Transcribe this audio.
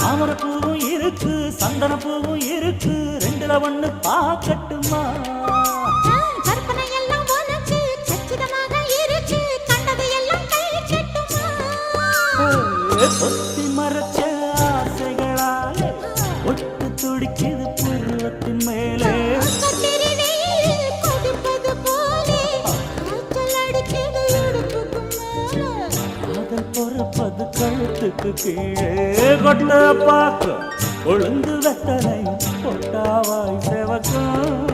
தாமரை பூவும் இருக்கு சந்தன பூவும் இருக்கு ரெண்டுல ஒண்ணு பாக்கட்டுமா கற்பனை எல்லாம் உனக்கு சச்சிதமாக இருக்கு கண்டது எல்லாம் கை கட்டுமா பொத்தி மறைச்ச ஆசைகளாலே ஒட்டு துடிக்குது பருவத்தின் மேலே கத்திரி வெயில் கொதிப்பது போலே காய்ச்சல் அடிக்குது இடுப்புக்கு மேலே காதல் பொறப்பது கழுத்துக்கு கீழே கொட்ட பாக்கு கொழுந்து வெத்தலை பொட்டாவாய் செவக்கும்